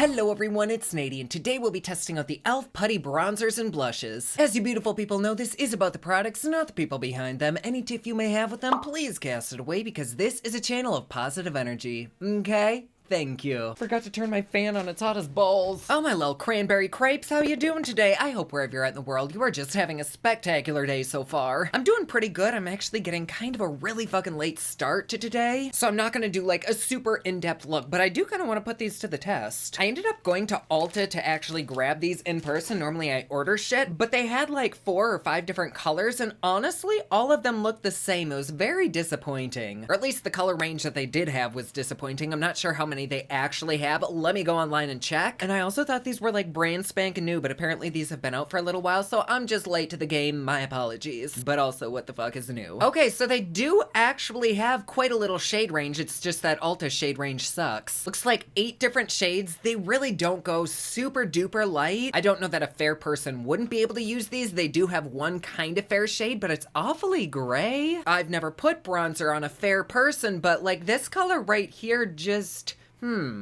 Hello everyone, it's Nadie, and today we'll be testing out the e.l.f. Putty bronzers and blushes. As you beautiful people know, this is about the products, not the people behind them. Any tiff you may have with them, please cast it away because this is a channel of positive energy, okay? Thank you. Forgot to turn my fan on, it's hot as balls. Oh my little cranberry crepes, how you doing today? I hope wherever you're at in the world, you are just having a spectacular day so far. I'm doing pretty good. I'm actually getting kind of a really fucking late start to today, so I'm not gonna do like a super in-depth look, but I do kind of want to put these to the test. I ended up going to Ulta to actually grab these in person. Normally I order shit, but they had like 4 or 5 different colors, and honestly, all of them looked the same. It was very disappointing. Or at least the color range that they did have was disappointing. I'm not sure how many they actually have. Let me go online and check. And I also thought these were like brand spanking new, but apparently these have been out for a little while, so I'm just late to the game. My apologies. But also, what the fuck is new? Okay, so they do actually have quite a little shade range. It's just that Ulta shade range sucks. Looks like 8 different shades. They really don't go super duper light. I don't know that a fair person wouldn't be able to use these. They do have one kind of fair shade, but it's awfully gray. I've never put bronzer on a fair person, but like this color right here just...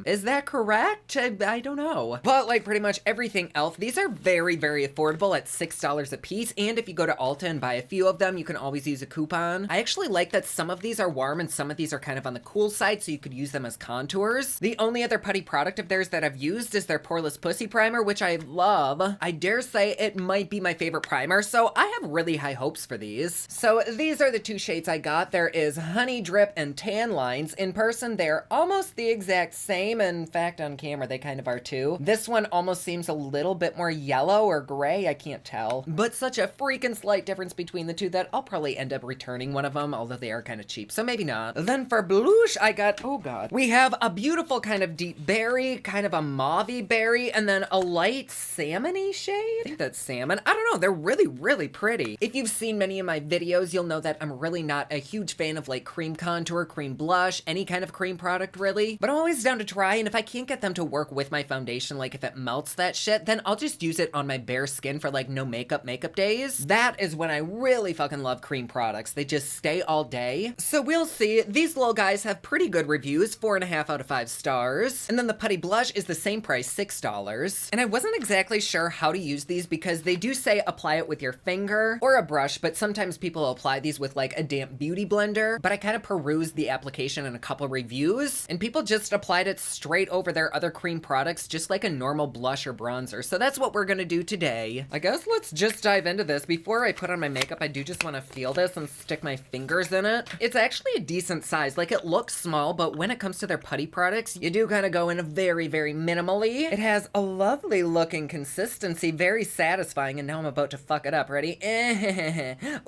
is that correct? I don't know. But like pretty much everything e.l.f., these are very, very affordable at $6 a piece. And if you go to Ulta and buy a few of them, you can always use a coupon. I actually like that some of these are warm and some of these are kind of on the cool side, so you could use them as contours. The only other putty product of theirs that I've used is their Poreless Pussy Primer, which I love. I dare say it might be my favorite primer, so I have really high hopes for these. So these are the 2 shades I got. There is Honey Drip and Tan Lines. In person, they're almost the exact same. In fact, on camera they kind of are too. This one almost seems a little bit more yellow or gray, I can't tell, but such a freaking slight difference between the 2 that I'll probably end up returning one of them, although they are kind of cheap, so maybe not. Then for BULLSH, I got, oh god, we have a beautiful kind of deep berry, kind of a mauve-y berry, and then a light salmon-y shade. I think that's salmon. I don't know, they're really, really pretty. If you've seen many of my videos, you'll know that I'm really not a huge fan of like cream contour, cream blush, any kind of cream product really, but I'm always down to try, and if I can't get them to work with my foundation, like if it melts that shit, then I'll just use it on my bare skin for like no makeup days. That is when I really fucking love cream products. They just stay all day. So we'll see. These little guys have pretty good reviews, 4.5 out of 5 stars. And then the Putty blush is the same price, $6. And I wasn't exactly sure how to use these because they do say apply it with your finger or a brush, but sometimes people apply these with like a damp beauty blender. But I kind of perused the application in a couple reviews, and people just applied it straight over their other cream products, just like a normal blush or bronzer. So that's what we're gonna do today. I guess let's just dive into this. Before I put on my makeup, I do just want to feel this and stick my fingers in it. It's actually a decent size. Like, it looks small, but when it comes to their putty products, you do kind of go in very, very minimally. It has a lovely looking consistency, very satisfying, and now I'm about to fuck it up. Ready?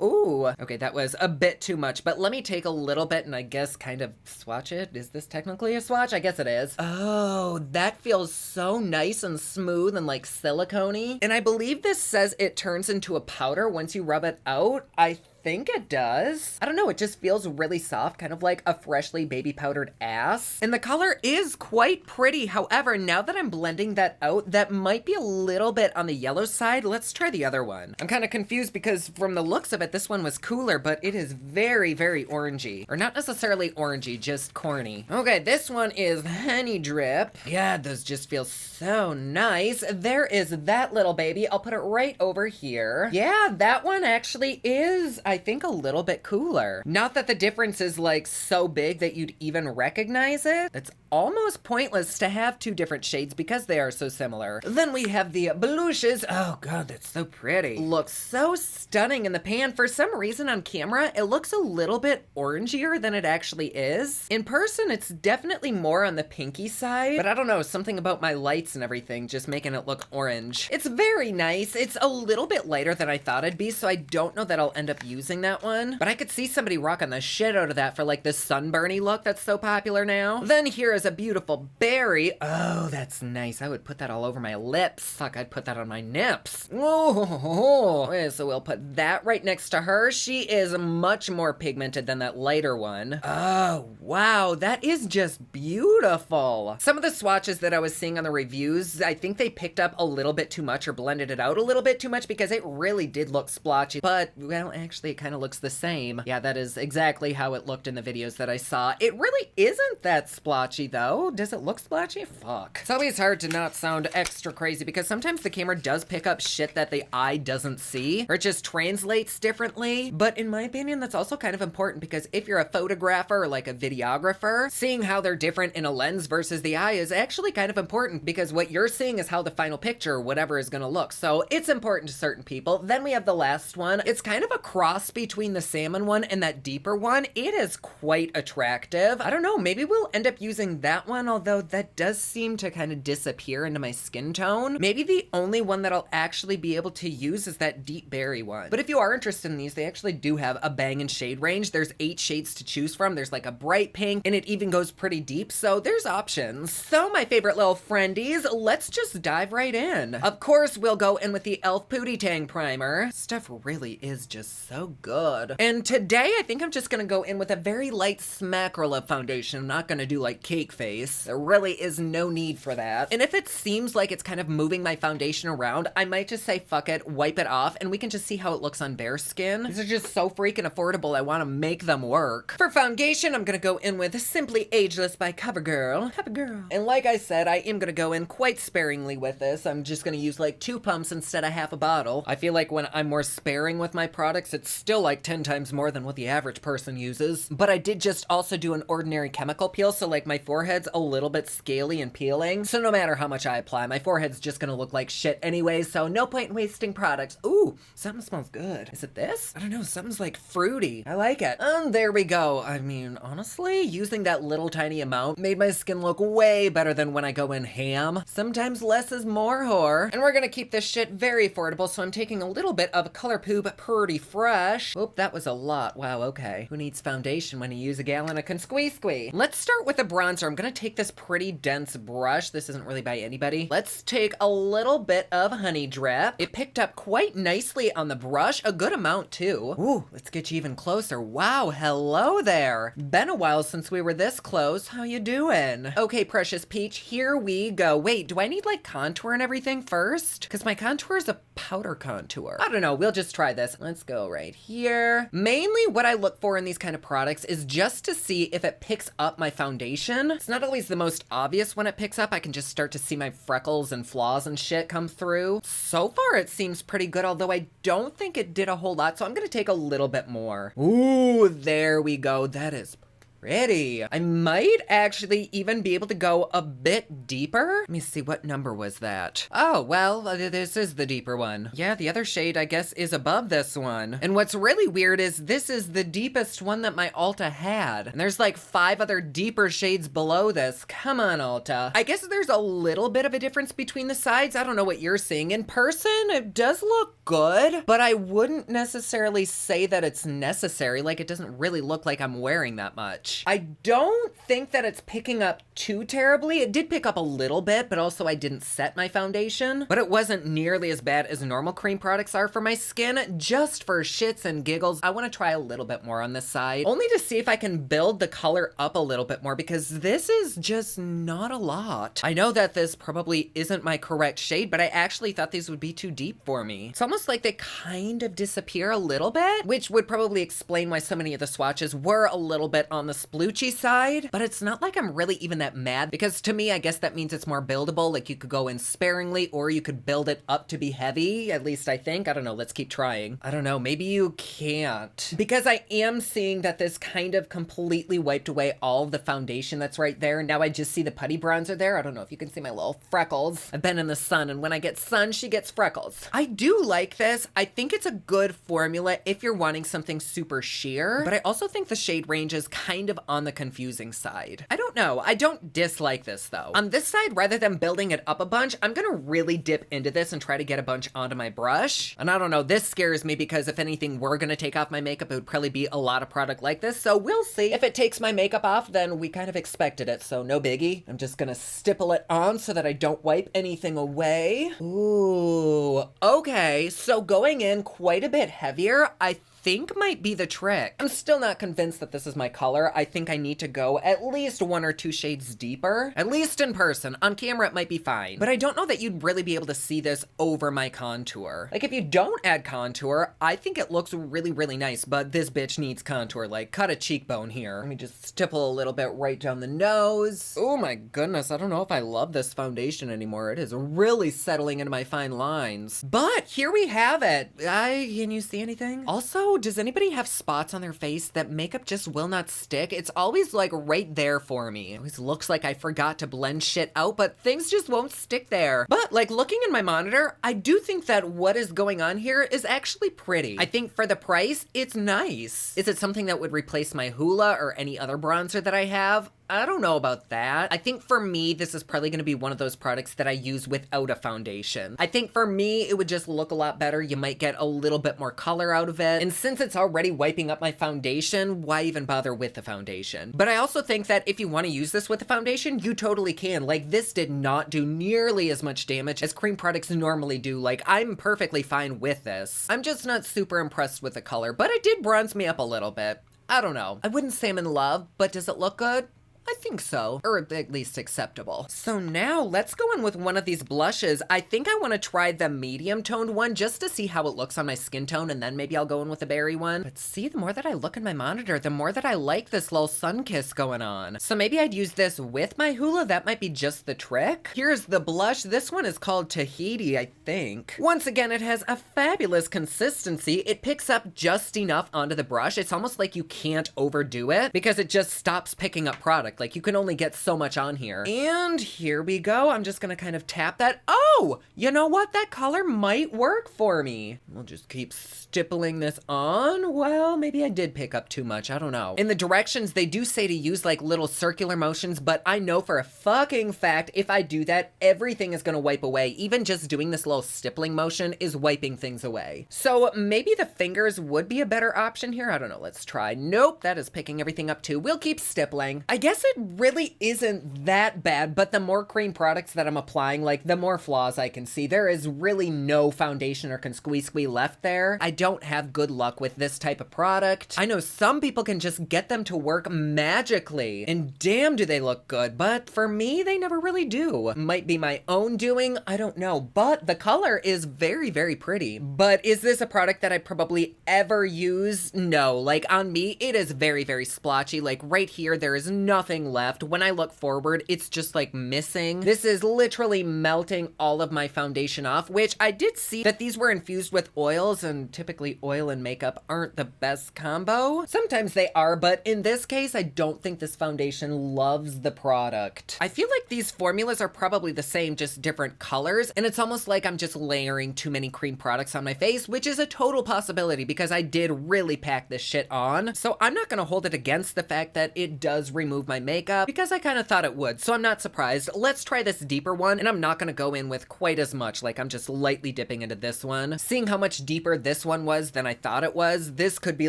Ooh. Okay, that was a bit too much, but let me take a little bit and I guess kind of swatch it. Is this technically a swatch? I guess it is. Oh, that feels so nice and smooth and like silicone-y. And I believe this says it turns into a powder once you rub it out. I think it does. I don't know, it just feels really soft, kind of like a freshly baby powdered ass. And the color is quite pretty. However, now that I'm blending that out, that might be a little bit on the yellow side. Let's try the other one. I'm kind of confused because from the looks of it, this one was cooler, but it is very, very orangey. Or not necessarily orangey, just corny. Okay, this one is Honey Drip. Yeah, those just feel so nice. There is that little baby. I'll put it right over here. Yeah, that one actually is, I think, a little bit cooler. Not that the difference is like so big that you'd even recognize it. It's almost pointless to have 2 different shades because they are so similar. Then we have the BULLSHs. Oh god, that's so pretty. Looks so stunning in the pan. For some reason on camera, it looks a little bit orangier than it actually is. In person, it's definitely more on the pinky side, but I don't know, something about my lights and everything just making it look orange. It's very nice. It's a little bit lighter than I thought it'd be, so I don't know that I'll end up using that one, but I could see somebody rocking the shit out of that for like the sunburny look that's so popular now. Then here is a beautiful berry. Oh, that's nice. I would put that all over my lips. Fuck, I'd put that on my nips. Oh, okay, so we'll put that right next to her. She is much more pigmented than that lighter one. Oh, wow, that is just beautiful. Some of the swatches that I was seeing on the reviews, I think they picked up a little bit too much or blended it out a little bit too much because it really did look splotchy, but well, actually it kind of looks the same. Yeah, that is exactly how it looked in the videos that I saw. It really isn't that splotchy though. Does it look splotchy? Fuck. It's always hard to not sound extra crazy because sometimes the camera does pick up shit that the eye doesn't see, or it just translates differently. But in my opinion, that's also kind of important because if you're a photographer or like a videographer, seeing how they're different in a lens versus the eye is actually kind of important because what you're seeing is how the final picture, whatever, is gonna look. So it's important to certain people. Then we have the last one. It's kind of a cross between the salmon one and that deeper one. It is quite attractive. I don't know, maybe we'll end up using that one, although that does seem to kind of disappear into my skin tone. Maybe the only one that I'll actually be able to use is that deep berry one. But if you are interested in these, they actually do have a bang and shade range. There's 8 shades to choose from. There's like a bright pink, and it even goes pretty deep, so there's options. So my favorite little friendies, let's just dive right in. Of course, we'll go in with the e.l.f. Putty Tang Primer. Stuff really is just so good. And today, I think I'm just gonna go in with a very light smackerel of foundation. I'm not gonna do like cake face. There really is no need for that. And if it seems like it's kind of moving my foundation around, I might just say fuck it, wipe it off, and we can just see how it looks on bare skin. These are just so freaking affordable, I wanna make them work. For foundation, I'm gonna go in with Simply Ageless by CoverGirl. CoverGirl. And like I said, I am gonna go in quite sparingly with this. I'm just gonna use like 2 pumps instead of half a bottle. I feel like when I'm more sparing with my products, it's still like 10 times more than what the average person uses. But I did just also do an ordinary chemical peel, so like my forehead's a little bit scaly and peeling. So no matter how much I apply, my forehead's just gonna look like shit anyway, so no point in wasting products. Ooh, something smells good. Is it this? I don't know, something's like fruity. I like it. And there we go. I mean, honestly, using that little tiny amount made my skin look way better than when I go in ham. Sometimes less is more, whore. And we're gonna keep this shit very affordable, so I'm taking a little bit of Color Poop Pretty Fresh. Oop, that was a lot. Wow, okay. Who needs foundation when you use a gallon of Squee? Let's start with a bronzer. I'm gonna take this pretty dense brush. This isn't really by anybody. Let's take a little bit of Honey Drip. It picked up quite nicely on the brush, a good amount too. Ooh, let's get you even closer. Wow, hello there. Been a while since we were this close. How you doing? Okay, Precious Peach, here we go. Wait, do I need like contour and everything first? Because my contour is a powder contour. I don't know, we'll just try this. Let's go right here. Mainly what I look for in these kind of products is just to see if it picks up my foundation. It's not always the most obvious when it picks up. I can just start to see my freckles and flaws and shit come through. So far it seems pretty good, although I don't think it did a whole lot, so I'm gonna take a little bit more. Ooh, there we go. That is pretty. I might actually even be able to go a bit deeper. Let me see, what number was that? Oh, well, this is the deeper one. Yeah, the other shade, I guess, is above this one. And what's really weird is this is the deepest one that my Ulta had. And there's like 5 other deeper shades below this. Come on, Ulta. I guess there's a little bit of a difference between the sides. I don't know what you're seeing. In person, it does look good, but I wouldn't necessarily say that it's necessary. Like, it doesn't really look like I'm wearing that much. I don't think that it's picking up too terribly. It did pick up a little bit, but also I didn't set my foundation. But it wasn't nearly as bad as normal cream products are for my skin. Just for shits and giggles, I want to try a little bit more on this side, only to see if I can build the color up a little bit more, because this is just not a lot. I know that this probably isn't my correct shade, but I actually thought these would be too deep for me. It's almost like they kind of disappear a little bit, which would probably explain why so many of the swatches were a little bit on the sploochy side, but it's not like I'm really even that mad, because to me, I guess that means it's more buildable. Like, you could go in sparingly, or you could build it up to be heavy, at least I think. I don't know, let's keep trying. I don't know, maybe you can't, because I am seeing that this kind of completely wiped away all of the foundation that's right there. Now I just see the putty bronzer there. I don't know if you can see my little freckles. I've been in the sun, and when I get sun, she gets freckles. I do like this. I think it's a good formula if you're wanting something super sheer, but I also think the shade range is kind of on the confusing side. I don't know. I don't dislike this though. On this side, rather than building it up a bunch, I'm gonna really dip into this and try to get a bunch onto my brush. And I don't know, this scares me, because if anything were gonna take off my makeup, it would probably be a lot of product like this. So we'll see. If it takes my makeup off, then we kind of expected it, so no biggie. I'm just gonna stipple it on so that I don't wipe anything away. Ooh, okay. So going in quite a bit heavier, I think might be the trick. I'm still not convinced that this is my color. I think I need to go at least 1 or 2 shades deeper, at least in person. On camera, it might be fine, but I don't know that you'd really be able to see this over my contour. Like, if you don't add contour, I think it looks really, really nice, but this bitch needs contour. Like, cut a cheekbone here. Let me just stipple a little bit right down the nose. Oh my goodness, I don't know if I love this foundation anymore. It is really settling into my fine lines. But here we have it. Can you see anything? Also, does anybody have spots on their face that makeup just will not stick? It's always like right there for me. It always looks like I forgot to blend shit out, but things just won't stick there. But like looking in my monitor, I do think that what is going on here is actually pretty. I think for the price, it's nice. Is it something that would replace my Hoola or any other bronzer that I have? I don't know about that. I think for me, this is probably gonna be one of those products that I use without a foundation. I think for me, it would just look a lot better. You might get a little bit more color out of it. And since it's already wiping up my foundation, why even bother with the foundation? But I also think that if you wanna use this with a foundation, you totally can. Like, this did not do nearly as much damage as cream products normally do. Like, I'm perfectly fine with this. I'm just not super impressed with the color, but it did bronze me up a little bit. I don't know. I wouldn't say I'm in love, but does it look good? I think so, or at least acceptable. So now let's go in with one of these blushes. I think I want to try the medium toned one just to see how it looks on my skin tone, and then maybe I'll go in with a berry one. But see, the more that I look in my monitor, the more that I like this little sun kiss going on. So maybe I'd use this with my Hoola. That might be just the trick. Here's the blush. This one is called Tahiti, I think. Once again, it has a fabulous consistency. It picks up just enough onto the brush. It's almost like you can't overdo it because it just stops picking up product. Like, you can only get so much on here. And here we go. I'm just gonna kind of tap that. Oh, you know what? That color might work for me. We'll just keep stippling this on. Well, maybe I did pick up too much. I don't know. In the directions, they do say to use like little circular motions, but I know for a fucking fact, if I do that, everything is gonna wipe away. Even just doing this little stippling motion is wiping things away. So maybe the fingers would be a better option here. I don't know. Let's try. Nope, that is picking everything up too. We'll keep stippling. I guess it really isn't that bad, but the more cream products that I'm applying, like, the more flaws I can see. There is really no foundation or can squeeze left there. I don't have good luck with this type of product. I know some people can just get them to work magically, and damn do they look good, but for me, they never really do. Might be my own doing, I don't know, but the color is very, very pretty. But is this a product that I probably ever use? No, like, on me, it is very, very splotchy. Like, right here, there is nothing left. When I look forward, it's just like missing. This is literally melting all of my foundation off, which I did see that these were infused with oils, and typically oil and makeup aren't the best combo. Sometimes they are, but in this case, I don't think this foundation loves the product. I feel like these formulas are probably the same, just different colors, and it's almost like I'm just layering too many cream products on my face, which is a total possibility because I did really pack this shit on. So I'm not gonna hold it against the fact that it does remove my makeup, because I kind of thought it would, so I'm not surprised. Let's try this deeper one, and I'm not gonna go in with quite as much. Like, I'm just lightly dipping into this one. Seeing how much deeper this one was than I thought it was, this could be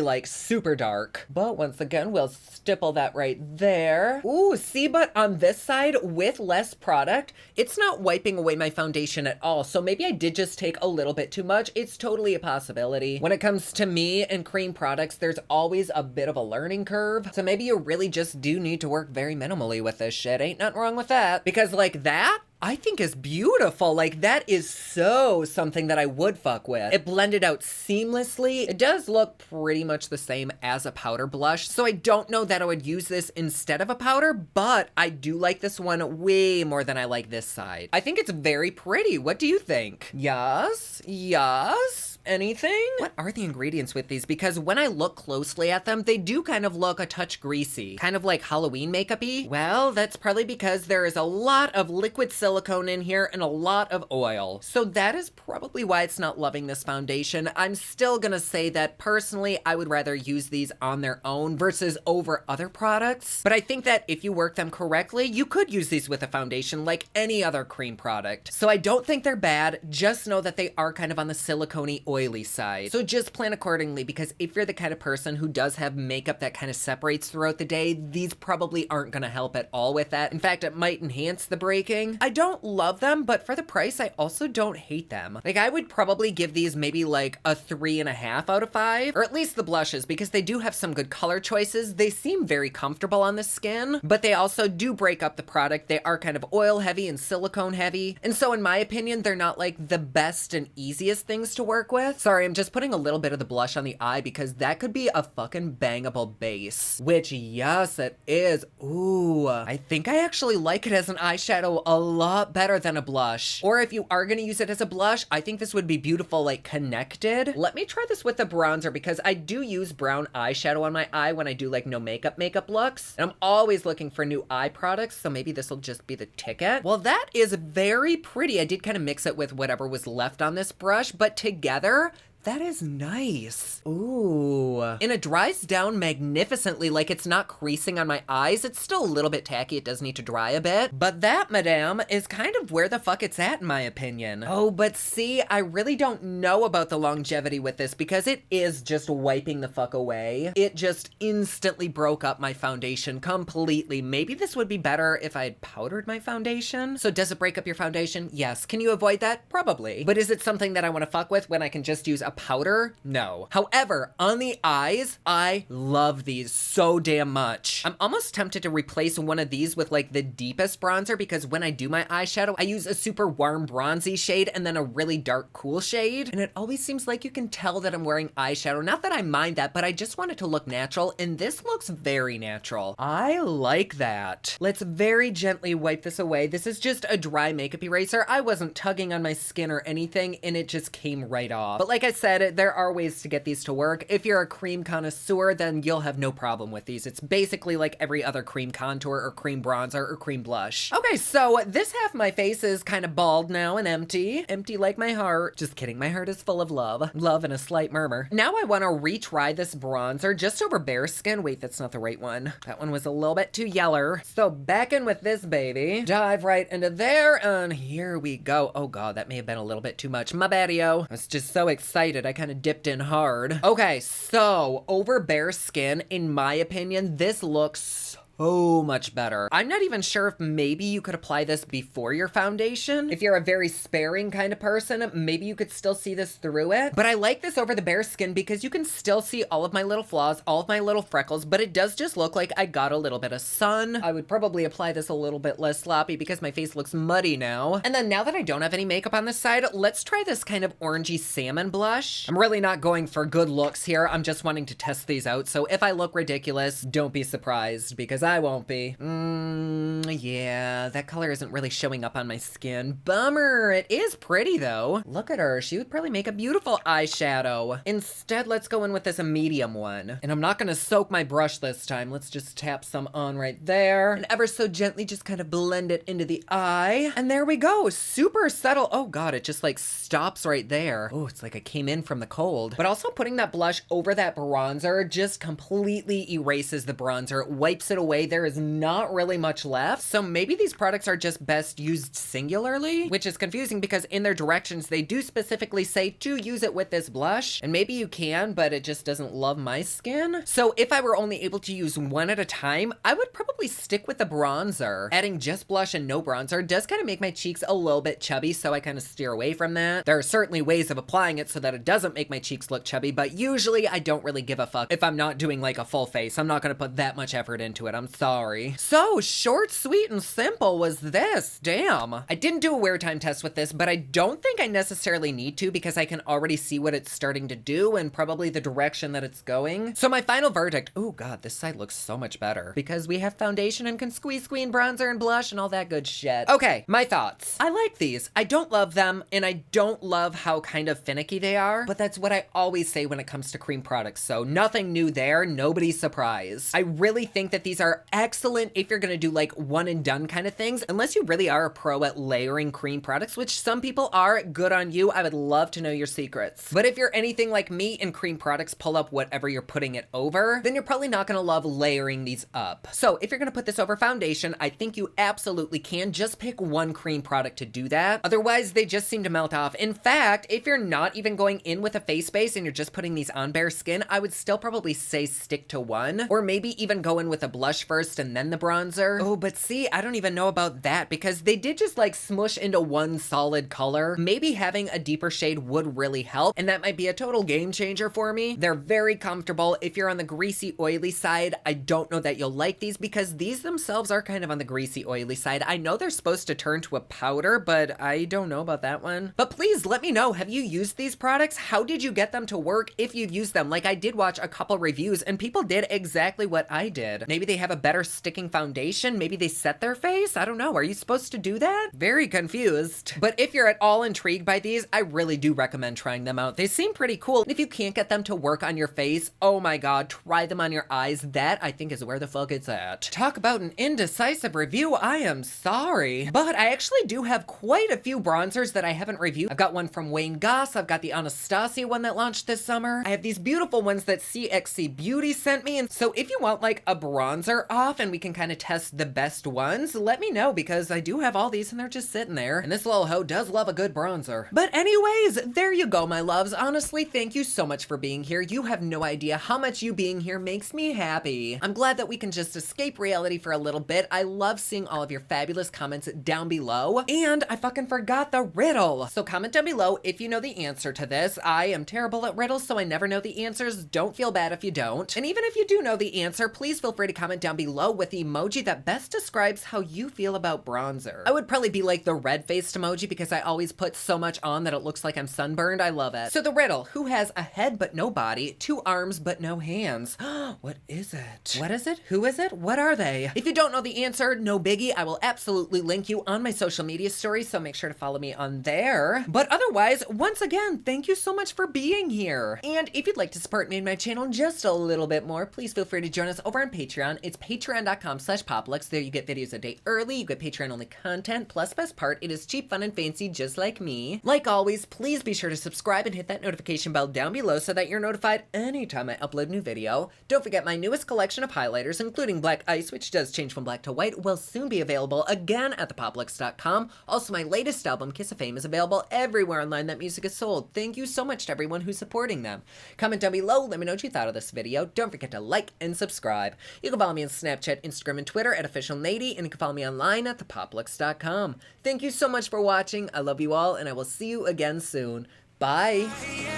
like super dark. But once again, we'll stipple that right there. Ooh, see, but on this side, with less product, it's not wiping away my foundation at all, so maybe I did just take a little bit too much. It's totally a possibility. When it comes to me and cream products, there's always a bit of a learning curve, so maybe you really just do need to work very minimally with this shit. Ain't nothing wrong with that. Because like that, I think is beautiful. Like, that is so something that I would fuck with. It blended out seamlessly. It does look pretty much the same as a powder blush, so I don't know that I would use this instead of a powder, but I do like this one way more than I like this side. I think it's very pretty. What do you think? Yes? Yes? Anything? What are the ingredients with these? Because when I look closely at them, they do kind of look a touch greasy, kind of like Halloween makeup-y. Well, that's probably because there is a lot of liquid silicone in here and a lot of oil. So that is probably why it's not loving this foundation. I'm still gonna say that personally, I would rather use these on their own versus over other products. But I think that if you work them correctly, you could use these with a foundation like any other cream product. So I don't think they're bad. Just know that they are kind of on the silicone-y oily side. So just plan accordingly, because if you're the kind of person who does have makeup that kind of separates throughout the day, these probably aren't gonna help at all with that. In fact, it might enhance the breaking. I don't love them, but for the price, I also don't hate them. Like, I would probably give these maybe like a 3.5 out of 5, or at least the blushes, because they do have some good color choices. They seem very comfortable on the skin, but they also do break up the product. They are kind of oil heavy and silicone heavy. And so in my opinion, they're not like the best and easiest things to work with. Sorry, I'm just putting a little bit of the blush on the eye because that could be a fucking bangable base, which yes, it is. Ooh, I think I actually like it as an eyeshadow a lot better than a blush. Or if you are gonna use it as a blush, I think this would be beautiful, like connected. Let me try this with the bronzer, because I do use brown eyeshadow on my eye when I do like no makeup looks. And I'm always looking for new eye products, so maybe this will just be the ticket. Well, that is very pretty. I did kind of mix it with whatever was left on this brush, but together, that is nice. Ooh. And it dries down magnificently, like it's not creasing on my eyes. It's still a little bit tacky. It does need to dry a bit. But that, madame, is kind of where the fuck it's at, in my opinion. Oh, but see, I really don't know about the longevity with this, because it is just wiping the fuck away. It just instantly broke up my foundation completely. Maybe this would be better if I had powdered my foundation. So does it break up your foundation? Yes. Can you avoid that? Probably. But is it something that I want to fuck with when I can just use a powder? No. However, on the eyes, I love these so damn much. I'm almost tempted to replace one of these with like the deepest bronzer, because when I do my eyeshadow, I use a super warm bronzy shade and then a really dark cool shade. And it always seems like you can tell that I'm wearing eyeshadow. Not that I mind that, but I just want it to look natural, and this looks very natural. I like that. Let's very gently wipe this away. This is just a dry makeup eraser. I wasn't tugging on my skin or anything, and it just came right off. But like I said, there are ways to get these to work. If you're a cream connoisseur, then you'll have no problem with these. It's basically like every other cream contour or cream bronzer or cream blush. Okay, so this half of my face is kind of bald now and empty. Empty like my heart. Just kidding, my heart is full of love. Love and a slight murmur. Now I want to retry this bronzer just over bare skin. Wait, that's not the right one. That one was a little bit too yeller. So back in with this baby. Dive right into there, and here we go. Oh god, that may have been a little bit too much. My baddie-o. I was just so excited. I kind of dipped in hard. Okay, so over bare skin, in my opinion, this looks so much better. I'm not even sure if maybe you could apply this before your foundation. If you're a very sparing kind of person, maybe you could still see this through it. But I like this over the bare skin because you can still see all of my little flaws, all of my little freckles, but it does just look like I got a little bit of sun. I would probably apply this a little bit less sloppy because my face looks muddy now. And then now that I don't have any makeup on this side, let's try this kind of orangey salmon blush. I'm really not going for good looks here. I'm just wanting to test these out. So if I look ridiculous, don't be surprised, because I won't be. Yeah, that color isn't really showing up on my skin. Bummer. It is pretty though. Look at her. She would probably make a beautiful eyeshadow. Instead, let's go in with this medium one. And I'm not gonna soak my brush this time. Let's just tap some on right there. And ever so gently just kind of blend it into the eye. And there we go. Super subtle. Oh god, it just like stops right there. Oh, it's like I came in from the cold. But also putting that blush over that bronzer just completely erases the bronzer. It wipes it away. There is not really much left. So maybe these products are just best used singularly, which is confusing because in their directions, they do specifically say to use it with this blush. And maybe you can, but it just doesn't love my skin. So if I were only able to use one at a time, I would probably stick with the bronzer. Adding just blush and no bronzer does kind of make my cheeks a little bit chubby, so I kind of steer away from that. There are certainly ways of applying it so that it doesn't make my cheeks look chubby, but usually I don't really give a fuck if I'm not doing like a full face. I'm not gonna put that much effort into it. I'm sorry. So short, sweet, and simple was this. Damn. I didn't do a wear time test with this, but I don't think I necessarily need to because I can already see what it's starting to do and probably the direction that it's going. So my final verdict, oh god, this side looks so much better because we have foundation and can squeeze queen bronzer and blush and all that good shit. Okay, my thoughts. I like these. I don't love them, and I don't love how kind of finicky they are, but that's what I always say when it comes to cream products, so nothing new there, nobody's surprised. I really think that these are are excellent if you're gonna do like one and done kind of things, unless you really are a pro at layering cream products, which some people are. Good on you. I would love to know your secrets. But if you're anything like me and cream products pull up whatever you're putting it over, then you're probably not gonna love layering these up. So if you're gonna put this over foundation, I think you absolutely can. Just pick one cream product to do that. Otherwise, they just seem to melt off. In fact, if you're not even going in with a face base and you're just putting these on bare skin, I would still probably say stick to one, or maybe even go in with a blush first and then the bronzer. Oh, but see, I don't even know about that because they did just like smush into one solid color. Maybe having a deeper shade would really help, and that might be a total game changer for me. They're very comfortable. If you're on the greasy, oily side, I don't know that you'll like these because these themselves are kind of on the greasy, oily side. I know they're supposed to turn to a powder, but I don't know about that one. But please let me know, have you used these products? How did you get them to work if you've used them? Like, I did watch a couple reviews and people did exactly what I did. Maybe they have a better sticking foundation. Maybe they set their face. I don't know. Are you supposed to do that? Very confused. But if you're at all intrigued by these, I really do recommend trying them out. They seem pretty cool. And if you can't get them to work on your face, oh my God, try them on your eyes. That I think is where the fuck it's at. Talk about an indecisive review. I am sorry. But I actually do have quite a few bronzers that I haven't reviewed. I've got one from Wayne Goss. I've got the Anastasia one that launched this summer. I have these beautiful ones that CXC Beauty sent me. And so if you want like a bronzer off and we can kind of test the best ones, let me know because I do have all these and they're just sitting there. And this little hoe does love a good bronzer. But anyways, there you go, my loves. Honestly, thank you so much for being here. You have no idea how much you being here makes me happy. I'm glad that we can just escape reality for a little bit. I love seeing all of your fabulous comments down below. And I fucking forgot the riddle. So comment down below if you know the answer to this. I am terrible at riddles, so I never know the answers. Don't feel bad if you don't. And even if you do know the answer, please feel free to comment down below with the emoji that best describes how you feel about bronzer. I would probably be like the red-faced emoji because I always put so much on that it looks like I'm sunburned. I love it. So the riddle, who has a head but no body, two arms but no hands? What is it? What is it? Who is it? What are they? If you don't know the answer, no biggie. I will absolutely link you on my social media stories, so make sure to follow me on there. But otherwise, once again, thank you so much for being here. And if you'd like to support me and my channel just a little bit more, please feel free to join us over on Patreon. It's patreon.com/poplux. There you get videos a day early. You get Patreon-only content. Plus, best part, it is cheap, fun, and fancy just like me. Like always, please be sure to subscribe and hit that notification bell down below so that you're notified anytime I upload a new video. Don't forget my newest collection of highlighters, including Black Ice, which does change from black to white, will soon be available again at thepoplux.com. Also, my latest album, Kiss of Fame, is available everywhere online that music is sold. Thank you so much to everyone who's supporting them. Comment down below, let me know what you thought of this video. Don't forget to like and subscribe. You can follow me on Snapchat, Instagram, and Twitter at officialnady, and you can follow me online at thepoplux.com. Thank you so much for watching. I love you all, and I will see you again soon. Bye.